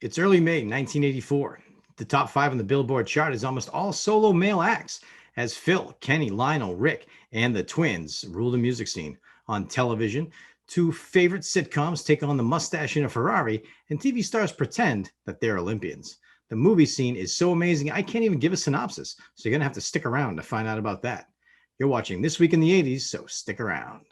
It's early May 1984. The top five on the Billboard chart is almost all solo male acts, as Phil, Kenny, Lionel, Rick, and the twins rule the music scene. On television, two favorite sitcoms take on the mustache in a Ferrari, and TV stars pretend that they're Olympians. The movie scene is so amazing, I can't even give a synopsis, so you're going to have to stick around to find out about that. You're watching This Week in the 80s, so stick around.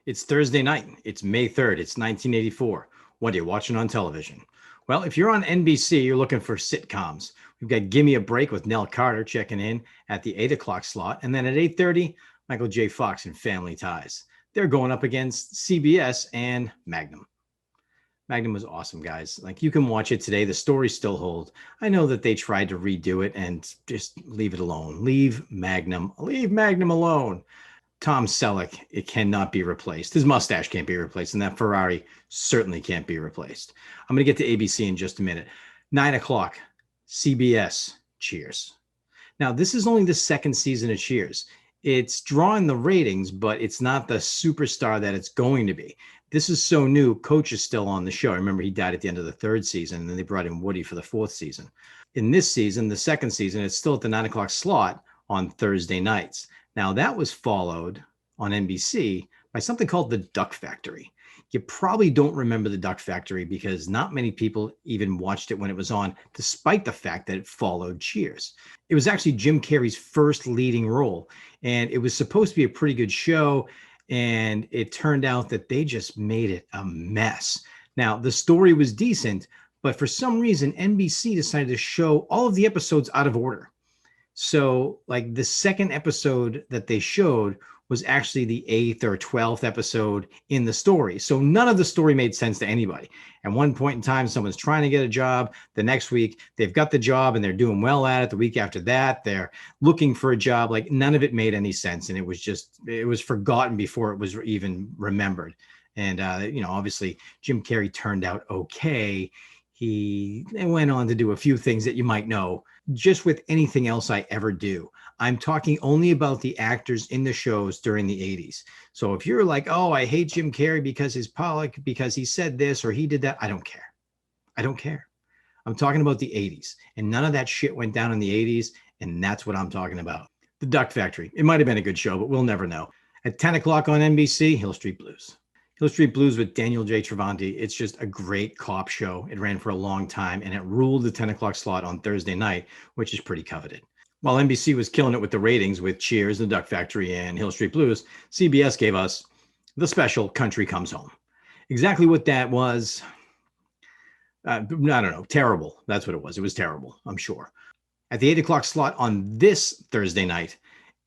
It's Thursday night. It's May 3rd. It's 1984. What are you watching on television? Well, if you're on NBC, you're looking for sitcoms. We've got Gimme a Break with Nell Carter checking in at the 8 o'clock slot. And then at 8:30, Michael J. Fox and Family Ties. They're going up against CBS and Magnum. Magnum was awesome, guys. Like, you can watch it today. The stories still hold. I know that they tried to redo it and just leave it alone. Leave Magnum alone. Tom Selleck, it cannot be replaced. His mustache can't be replaced, and that Ferrari certainly can't be replaced. I'm going to get to ABC in just a minute. 9 o'clock, CBS, Cheers. Now, this is only the second season of Cheers. It's drawing the ratings, but it's not the superstar that it's going to be. This is so new. Coach is still on the show. I remember he died at the end of the third season, and then they brought in Woody for the fourth season. In this season, the second season, it's still at the 9 o'clock slot on Thursday nights. Now, that was followed on NBC by something called The Duck Factory. You probably don't remember The Duck Factory because not many people even watched it when it was on, despite the fact that it followed Cheers. It was actually Jim Carrey's first leading role, and it was supposed to be a pretty good show, and it turned out that they just made it a mess. Now, the story was decent, but for some reason, NBC decided to show all of the episodes out of order. So, like, the second episode that they showed was actually the 8th or 12th episode in the story. So none of the story made sense to anybody. At one point in time, someone's trying to get a job. The next week, they've got the job and they're doing well at it. The week after that, they're looking for a job. Like, none of it made any sense. And it was forgotten before it was even remembered. And, obviously, Jim Carrey turned out okay. He went on to do a few things that you might know. Just with anything else I ever do, I'm talking only about the actors in the shows during the 80s. So if you're like, oh, I hate Jim Carrey because because he said this or he did that, I don't care. I don't care. I'm talking about the 80s, and none of that shit went down in the 80s, and that's what I'm talking about. The Duck Factory. It might have been a good show, but we'll never know. At 10 o'clock on NBC, Hill Street Blues. Hill Street Blues with Daniel J. Travanti. It's just a great cop show. It ran for a long time, and it ruled the 10 o'clock slot on Thursday night, which is pretty coveted. While NBC was killing it with the ratings with Cheers, The Duck Factory, and Hill Street Blues, CBS gave us the special Country Comes Home. Exactly what that was, I don't know, terrible. That's what it was. It was terrible, I'm sure. At the 8 o'clock slot on this Thursday night,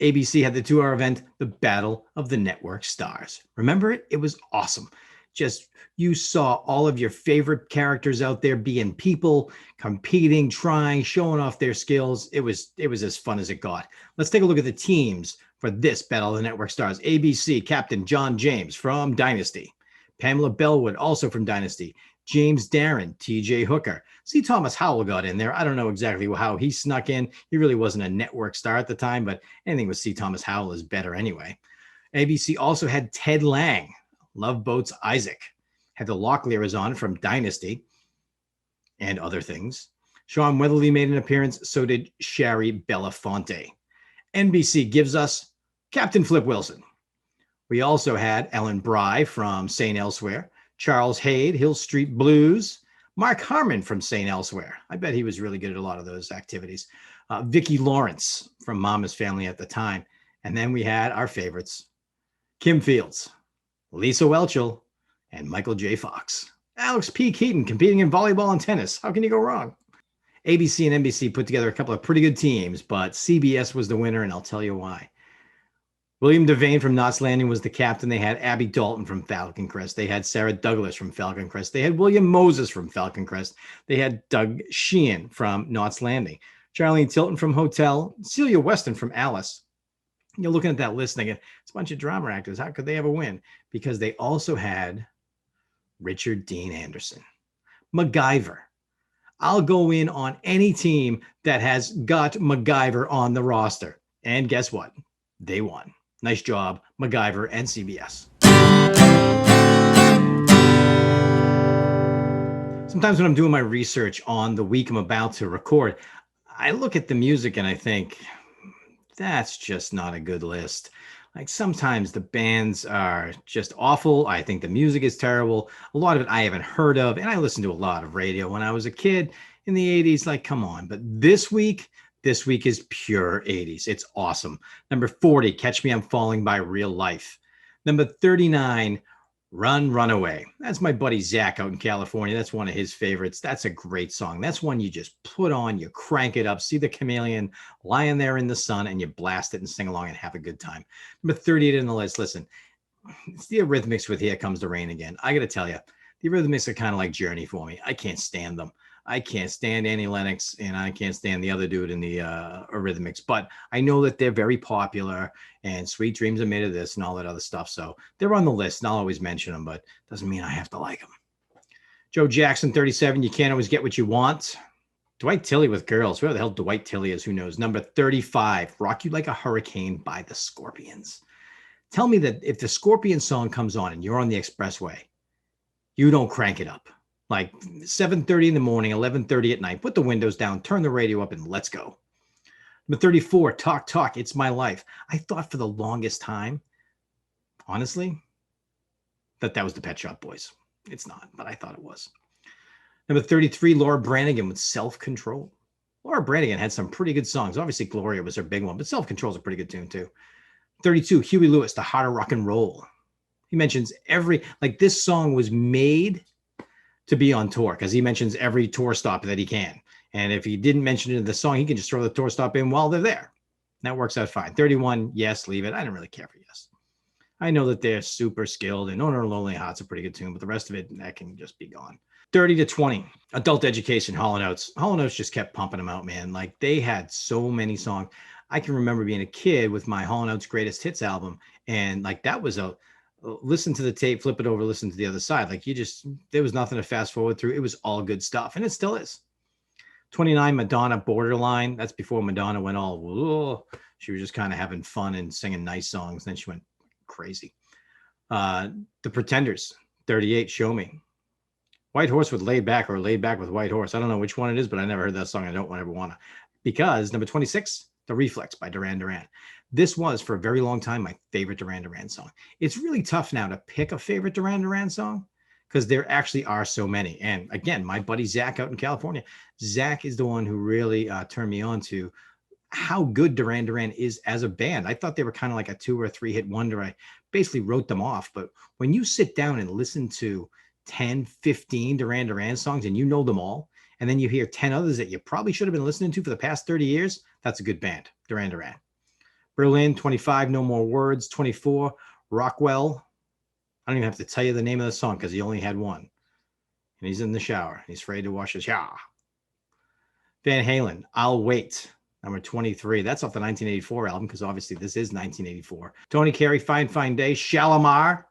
ABC had the 2-hour event, The Battle of the Network Stars. Remember it? It was awesome. Just, you saw all of your favorite characters out there being people, competing, trying, showing off their skills. It was as fun as it got. Let's take a look at the teams for this Battle of the Network Stars. ABC, Captain John James from Dynasty. Pamela Bellwood, also from Dynasty. James Darren, TJ Hooker. C. Thomas Howell got in there. I don't know exactly how he snuck in. He really wasn't a network star at the time, but anything with C. Thomas Howell is better anyway. ABC also had Ted Lang, Love Boat's Isaac. Had the Locklears on from Dynasty and other things. Sean Weatherly made an appearance. So did Shari Belafonte. NBC gives us Captain Flip Wilson. We also had Ellen Bry from St. Elsewhere. Charles Hayde, Hill Street Blues. Mark Harmon from St. Elsewhere. I bet he was really good at a lot of those activities. Vicki Lawrence from Mama's Family at the time. And then we had our favorites, Kim Fields, Lisa Whelchel, and Michael J. Fox. Alex P. Keaton competing in volleyball and tennis. How can you go wrong? ABC and NBC put together a couple of pretty good teams, but CBS was the winner, and I'll tell you why. William Devane from Knots Landing was the captain. They had Abby Dalton from Falcon Crest. They had Sarah Douglas from Falcon Crest. They had William Moses from Falcon Crest. They had Doug Sheehan from Knots Landing. Charlene Tilton from Hotel. Celia Weston from Alice. You're looking at that list thinking, it's a bunch of drama actors. How could they ever win? Because they also had Richard Dean Anderson. MacGyver. I'll go in on any team that has got MacGyver on the roster. And guess what? They won. Nice job, MacGyver and CBS. Sometimes when I'm doing my research on the week I'm about to record, I look at the music and I think, that's just not a good list. Like sometimes the bands are just awful. I think the music is terrible. A lot of it I haven't heard of. And I listened to a lot of radio when I was a kid in the 80s. Like, come on. But this week is pure 80s. It's awesome. Number 40, Catch Me I'm Falling by Real Life. Number 39, Run, Run Away. That's my buddy Zach out in California. That's one of his favorites. That's a great song. That's one you just put on, you crank it up, see the chameleon lying there in the sun, and you blast it and sing along and have a good time. Number 38 in the list. Listen, it's the Eurythmics with Here Comes the Rain Again. I got to tell you, the Eurythmics are kind of like Journey for me. I can't stand them. I can't stand Annie Lennox, and I can't stand the other dude in the Eurythmics. But I know that they're very popular, and Sweet Dreams are made of this and all that other stuff. So they're on the list, and I'll always mention them, but doesn't mean I have to like them. Joe Jackson, 37, You Can't Always Get What You Want. Dwight Tilley with Girls. Where the hell Dwight Tilley is, who knows? Number 35, Rock You Like a Hurricane by the Scorpions. Tell me that if the Scorpion song comes on and you're on the expressway, you don't crank it up. Like 7:30 in the morning, 11:30 at night, put the windows down, turn the radio up, and let's go. Number 34, Talk Talk, It's My Life. I thought for the longest time, honestly, that was the Pet Shop Boys. It's not, but I thought it was. Number 33, Laura Branigan with Self-Control. Laura Branigan had some pretty good songs. Obviously, Gloria was her big one, but Self-Control is a pretty good tune too. 32, Huey Lewis, The Heart of Rock and Roll. He mentions this song was made to be on tour because he mentions every tour stop that he can. And if he didn't mention it in the song, he can just throw the tour stop in while they're there. That works out fine. 31, Yes, Leave It. I didn't really care for Yes. I know that they're super skilled, and On Our Lonely Heart's a pretty good tune, but the rest of it, that can just be gone. 30 to 20, Adult Education, Hall & Oates. Hall & Oates just kept pumping them out, man. Like, they had so many songs. I can remember being a kid with my Hall & Oates Greatest Hits album, and like that was a listen to the tape, flip it over, listen to the other side. Like there was nothing to fast forward through. It was all good stuff, and it still is. 29, Madonna, Borderline. That's before Madonna went all, whoa. She was just kind of having fun and singing nice songs. Then she went crazy. The Pretenders, 38, Show Me. White Horse with Laid Back or Laid Back with White Horse. I don't know which one it is, but I never heard that song. I don't ever want to. Because number 26, The Reflex by Duran Duran. This was, for a very long time, my favorite Duran Duran song. It's really tough now to pick a favorite Duran Duran song because there actually are so many. And again, my buddy Zach out in California, Zach is the one who really turned me on to how good Duran Duran is as a band. I thought they were kind of like a 2 or 3 hit wonder. I basically wrote them off. But when you sit down and listen to 10, 15 Duran Duran songs and you know them all, and then you hear 10 others that you probably should have been listening to for the past 30 years, that's a good band, Duran Duran. Berlin, 25, No More Words. 24, Rockwell. I don't even have to tell you the name of the song because he only had one. And he's in the shower. He's afraid to wash his shower. Van Halen, I'll Wait. Number 23. That's off the 1984 album because obviously this is 1984. Tony Carey, Fine Fine Day. Shalimar,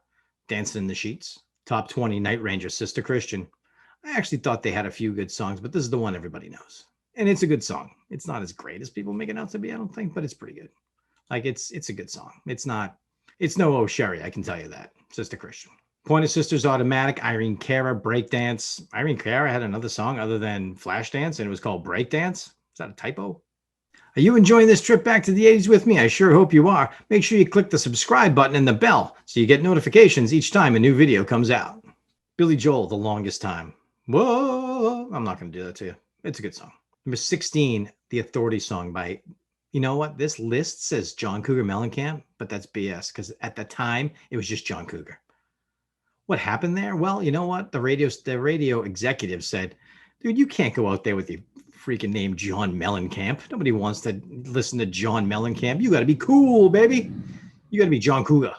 Dancing in the Sheets. Top 20, Night Ranger, Sister Christian. I actually thought they had a few good songs, but this is the one everybody knows. And it's a good song. It's not as great as people make it out to be, I don't think, but it's pretty good. Like it's a good song. It's no Oh Sherry, I can tell you that. Sister Christian. Pointer Sisters, Automatic. Irene Cara, Breakdance. Irene Cara had another song other than Flashdance, and it was called Breakdance. Is that a typo? Are you enjoying this trip back to the 80s with me? I sure hope you are. Make sure you click the subscribe button and the bell so you get notifications each time a new video comes out. Billy Joel, The Longest Time. Whoa, I'm not going to do that to you. It's a good song. Number 16, The Authority song by, you know what? This list says John Cougar Mellencamp, but that's BS because at the time it was just John Cougar. What happened there? Well, you know what? The radio executive said, dude, you can't go out there with your freaking name John Mellencamp. Nobody wants to listen to John Mellencamp. You got to be cool, baby. You got to be John Cougar.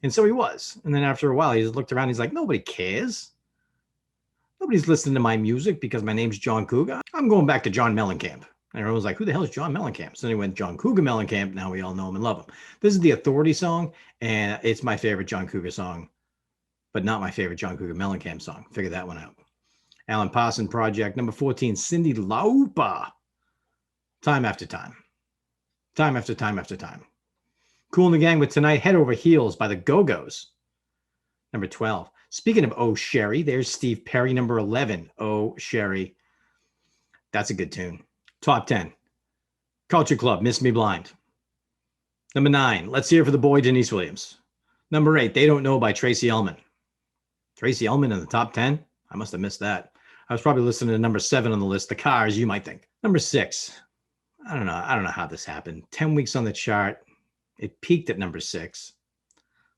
And so he was. And then after a while, he just looked around. He's like, nobody cares. Nobody's listening to my music because my name's John Cougar. I'm going back to John Mellencamp. And everyone was like, who the hell is John Mellencamp? So then he went John Cougar Mellencamp. Now we all know him and love him. This is the Authority song, and it's my favorite John Cougar song, but not my favorite John Cougar Mellencamp song. Figure that one out. Alan Parson Project. Number 14, Cyndi Lauper. Time after time. Time after time after time. Cool in the Gang with Tonight, Head Over Heels by the Go-Go's. Number 12. Speaking of Oh Sherry, there's Steve Perry. Number 11, Oh Sherry. That's a good tune. Top 10. Culture Club, Miss Me Blind. Number 9, Let's Hear It for the Boy, Denise Williams. Number 8, They Don't Know by Tracy Ullman. Tracy Ullman in the top 10? I must have missed that. I was probably listening to number 7 on the list, The Cars, you might think. Number 6, I don't know how this happened. 10 weeks on the chart. It peaked at number 6.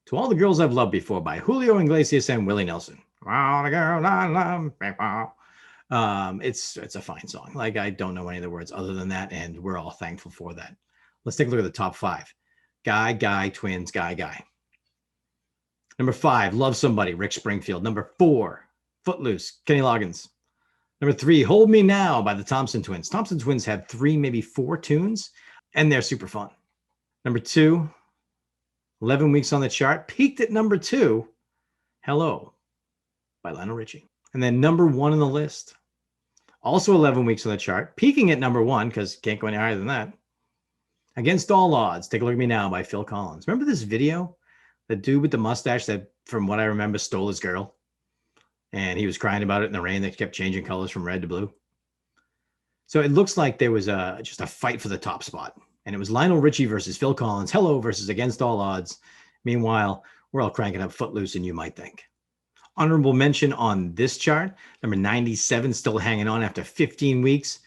To All the Girls I've Loved Before by Julio Iglesias and Willie Nelson. All the girls I love before. It's a fine song. Like, I don't know any of the words other than that, and we're all thankful for that. Let's take a look at the top 5. Guy, Guy, Twins, Guy, Guy. Number 5, Love Somebody, Rick Springfield. Number 4, Footloose, Kenny Loggins. Number 3, Hold Me Now by the Thompson Twins. Thompson Twins have 3, maybe 4 tunes, and they're super fun. Number 2, 11 weeks on the chart, peaked at number 2, Hello by Lionel Richie. And then number 1 on the list, also 11 weeks on the chart, peaking at number 1, because can't go any higher than that, Against All Odds, Take a Look at Me Now by Phil Collins. Remember this video? The dude with the mustache that, from what I remember, stole his girl. And he was crying about it in the rain that kept changing colors from red to blue. So it looks like there was just a fight for the top spot. And it was Lionel Richie versus Phil Collins. Hello versus Against All Odds. Meanwhile, we're all cranking up Footloose, and you might think. Honorable mention on this chart, number 97, still hanging on after 15 weeks,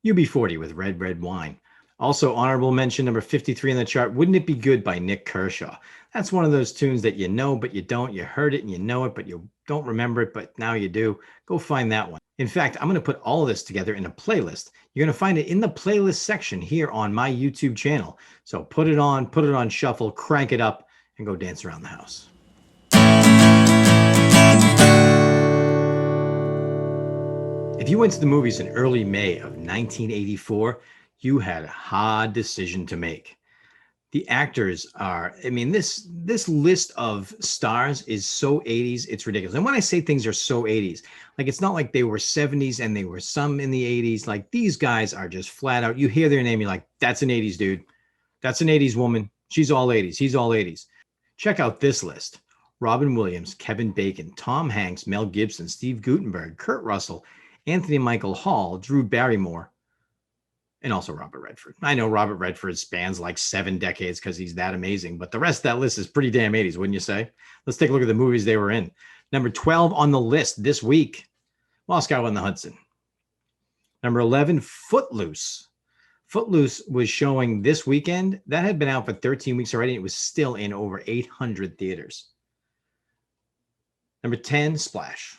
UB40 with Red, Red Wine. Also honorable mention, number 53 on the chart, Wouldn't It Be Good by Nick Kershaw. That's one of those tunes that you know, but you don't. You heard it and you know it, but you don't remember it, but now you do. Go find that one. In fact, I'm going to put all of this together in a playlist. You're going to find it in the playlist section here on my YouTube channel. So put it on shuffle, crank it up, and go dance around the house. If you went to the movies in early May of 1984, you had a hard decision to make. The actors are, I mean, this list of stars is so 80s, it's ridiculous. And when I say things are so 80s, like, it's not like they were 70s and they were some in the 80s. Like, these guys are just flat out, you hear their name, you're like, that's an 80s dude. That's an 80s woman. She's all 80s. He's all 80s. Check out this list. Robin Williams, Kevin Bacon, Tom Hanks, Mel Gibson, Steve Guttenberg, Kurt Russell, Anthony Michael Hall, Drew Barrymore, and also Robert Redford. I know Robert Redford spans like 7 decades because he's that amazing, but the rest of that list is pretty damn 80s, wouldn't you say? Let's take a look at the movies they were in. Number 12 on the list this week, Moscow on the Hudson. Number 11, Footloose. Footloose was showing this weekend. That had been out for 13 weeks already. And it was still in over 800 theaters. Number 10, Splash.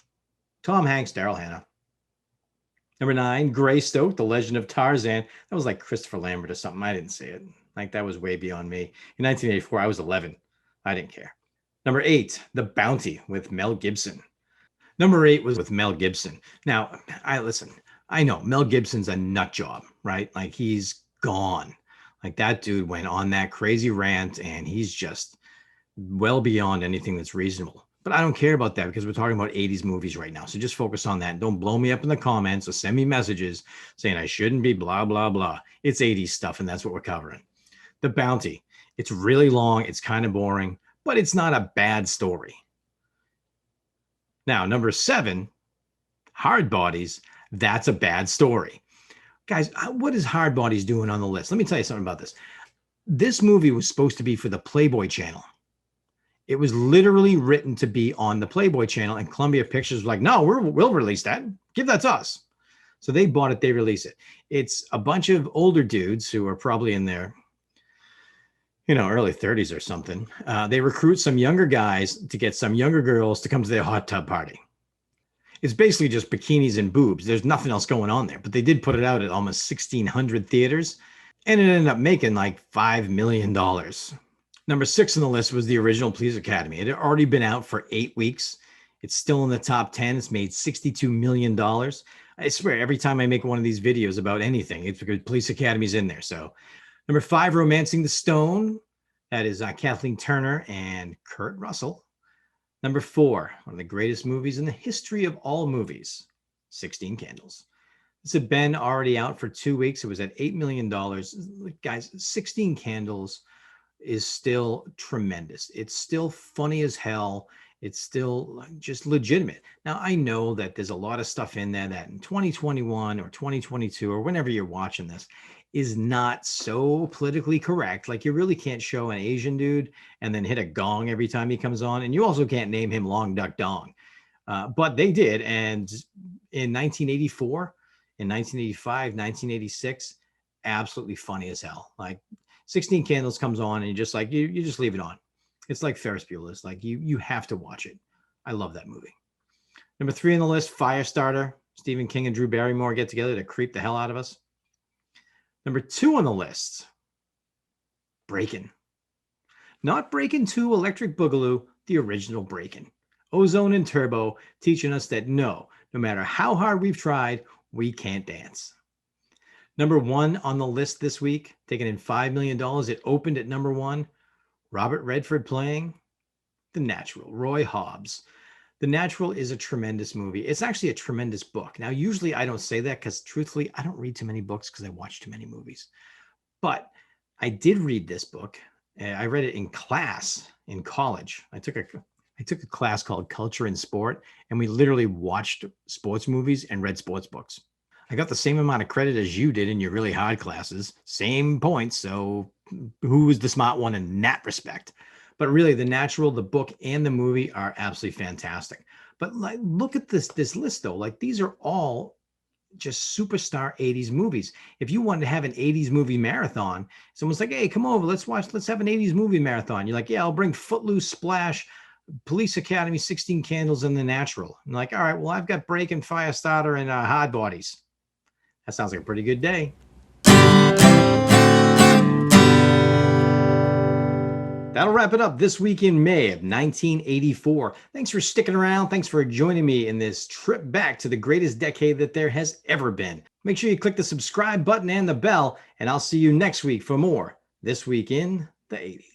Tom Hanks, Daryl Hannah. Number 9, Greystoke, The Legend of Tarzan. That was like Christopher Lambert or something. I didn't see it. Like, that was way beyond me. In 1984, I was 11. I didn't care. Number 8, The Bounty with Mel Gibson. Number 8 was with Mel Gibson. Now, I know Mel Gibson's a nut job, right? Like, he's gone. Like, that dude went on that crazy rant, and he's just well beyond anything that's reasonable. But I don't care about that because we're talking about 80s movies right now. So just focus on that. Don't blow me up in the comments or send me messages saying I shouldn't be blah, blah, blah. It's 80s stuff, and that's what we're covering. The Bounty. It's really long. It's kind of boring, but it's not a bad story. Now, number 7, Hard Bodies. That's a bad story. Guys, what is Hard Bodies doing on the list? Let me tell you something about this. This movie was supposed to be for the Playboy Channel. It was literally written to be on the Playboy Channel, and Columbia Pictures was like, no, we'll release that. Give that to us. So they bought it. They release it. It's a bunch of older dudes who are probably in their, early 30s or something. They recruit some younger guys to get some younger girls to come to their hot tub party. It's basically just bikinis and boobs. There's nothing else going on there, but they did put it out at almost 1,600 theaters, and it ended up making like $5 million. Number 6 on the list was the original Police Academy. It had already been out for 8 weeks. It's still in the top 10. It's made $62 million. I swear, every time I make one of these videos about anything, it's because Police Academy's in there. So, number 5, Romancing the Stone. That is Kathleen Turner and Kurt Russell. Number 4, one of the greatest movies in the history of all movies, 16 Candles. This had been already out for 2 weeks. It was at $8 million. Guys, 16 Candles is still tremendous. It's still funny as hell. It's still just legitimate. Now, I know that there's a lot of stuff in there that in 2021 or 2022 or whenever you're watching this is not so politically correct. Like, you really can't show an Asian dude and then hit a gong every time he comes on. And you also can't name him Long Duck Dong. But they did. And in 1984, in 1985, 1986, absolutely funny as hell. Like, 16 Candles comes on and you just like, you just leave it on. It's like Ferris Bueller's. Like, you have to watch it. I love that movie. Number 3 on the list, Firestarter. Stephen King and Drew Barrymore get together to creep the hell out of us. Number 2 on the list, Breakin'. Not Breakin' 2 Electric Boogaloo, the original Breakin'. Ozone and Turbo teaching us that no matter how hard we've tried, we can't dance. Number 1 on the list this week, taking in $5 million. It opened at number 1. Robert Redford playing The Natural, Roy Hobbs. The Natural is a tremendous movie. It's actually a tremendous book. Now, usually I don't say that because truthfully, I don't read too many books because I watch too many movies. But I did read this book. I read it in class in college. I took a class called Culture and Sport, and we literally watched sports movies and read sports books. I got the same amount of credit as you did in your really hard classes, same points. So who was the smart one in that respect? But really, The Natural, the book, and the movie are absolutely fantastic. But like, look at this list, though. Like, these are all just superstar 80s movies. If you wanted to have an 80s movie marathon, someone's like, hey, come over, let's have an 80s movie marathon. You're like, yeah, I'll bring Footloose, Splash, Police Academy, 16 Candles, and The Natural. I'm like, all right, well, I've got Breakin', Firestarter, and Hard Bodies. That sounds like a pretty good day. That'll wrap it up this week in May of 1984. Thanks for sticking around. Thanks for joining me in this trip back to the greatest decade that there has ever been. Make sure you click the subscribe button and the bell, and I'll see you next week for more This Week in the 80s.